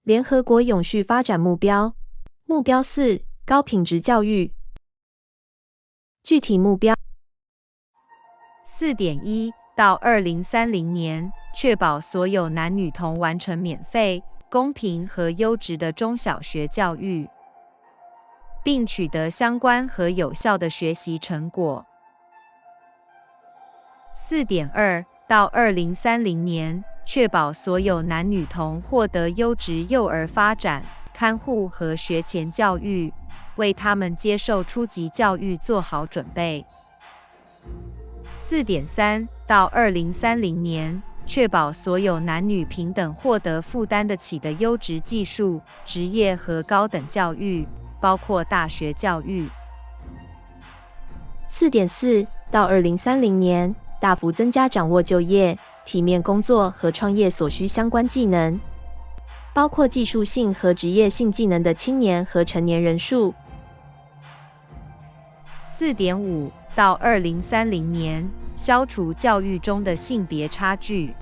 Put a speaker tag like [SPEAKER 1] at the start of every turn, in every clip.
[SPEAKER 1] 联合国永续发展目标。目标4：高品质教育。具体目标
[SPEAKER 2] 4.1 到2030年，确保所有男女童完成免费、公平和优质的中小学教育，并取得相关和有效的学习成果。4.2 到2030年，确保所有男女童获得优质幼儿发展、看护和学前教育，为他们接受初级教育做好准备。4.3 到2030年，确保所有男女平等获得负担得起的优质技术、职业和高等教育，包括大学教育。
[SPEAKER 1] 4.4 到2030年，大幅增加掌握就业、体面工作和创业所需相关技能，包括技术性和职业性技能的青年和成年人数。
[SPEAKER 2] 4.5 到2030年，消除教育中的性别差距，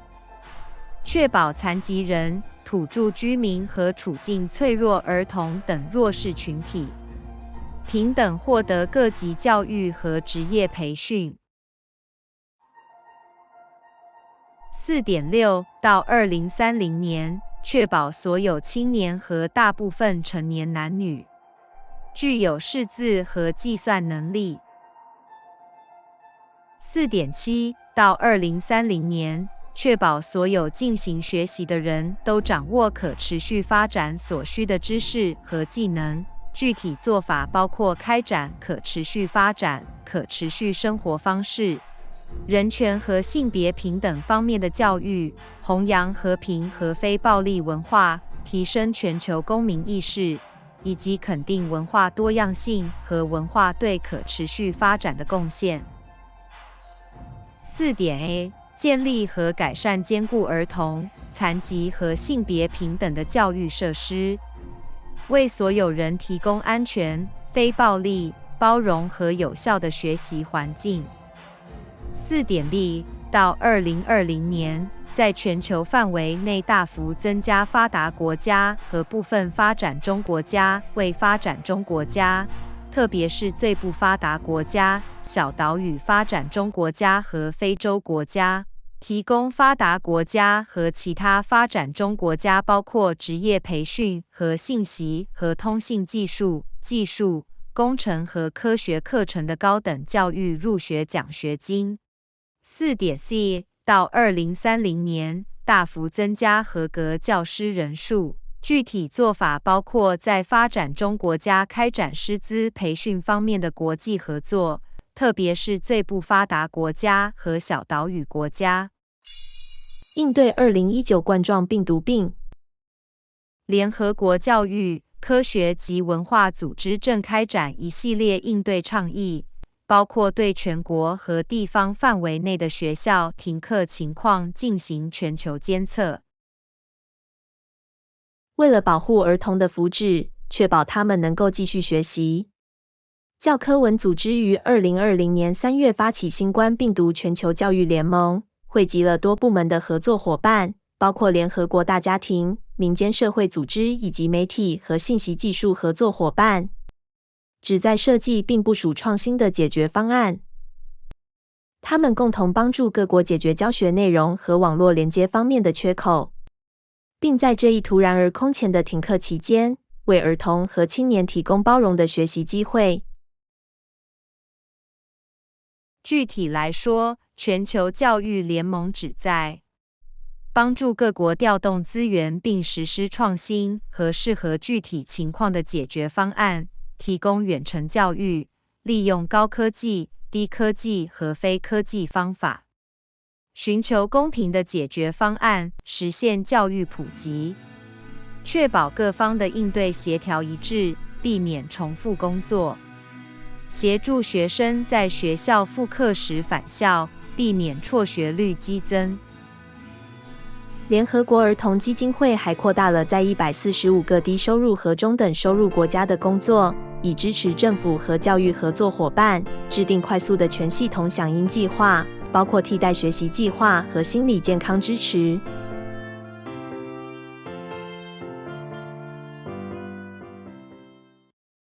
[SPEAKER 2] 确保残疾人、土著居民和处境脆弱儿童等弱势群体平等获得各级教育和职业培训。4.6 到2030年，确保所有青年和大部分成年男女具有识字和计算能力。4.7 到2030年，确保所有进行学习的人都掌握可持续发展所需的知识和技能。具体做法包括开展可持续发展、可持续生活方式、人权和性别平等方面的教育，弘扬和平和非暴力文化，提升全球公民意识，以及肯定文化多样性和文化对可持续发展的贡献。4.A 建立和改善兼顾儿童、残疾和性别平等的教育设施，为所有人提供安全、非暴力、包容和有效的学习环境。4.B 到2020年，在全球范围内大幅增加发达国家和部分发展中国家为发展中国家，特别是最不发达国家、小岛屿发展中国家和非洲国家，提供发达国家和其他发展中国家包括职业培训和信息和通信技术、技术、工程和科学课程的高等教育入学奖学金。4.C 到2030年，大幅增加合格教师人数。具体做法包括在发展中国家开展师资培训方面的国际合作，特别是最不发达国家和小岛屿国家。
[SPEAKER 1] 应对2019冠状病毒病。
[SPEAKER 2] 联合国教育、科学及文化组织正开展一系列应对倡议，包括对全国和地方范围内的学校停课情况进行全球监测。
[SPEAKER 1] 为了保护儿童的福祉，确保他们能够继续学习，教科文组织于2020年3月发起新冠病毒全球教育联盟，汇集了多部门的合作伙伴，包括联合国大家庭、民间社会组织以及媒体和信息技术合作伙伴，旨在设计并部署创新的解决方案。他们共同帮助各国解决教学内容和网络连接方面的缺口，并在这一突然而空前的停课期间，为儿童和青年提供包容的学习机会。
[SPEAKER 2] 具体来说，全球教育联盟旨在帮助各国调动资源并实施创新和适合具体情况的解决方案，提供远程教育，利用高科技、低科技和非科技方法，寻求公平的解决方案，实现教育普及，确保各方的应对协调一致，避免重复工作，协助学生在学校复课时返校，避免辍学率激增。
[SPEAKER 1] 联合国儿童基金会还扩大了在145个低收入和中等收入国家的工作，以支持政府和教育合作伙伴制定快速的全系统响应计划，包括替代学习计划和心理健康支持，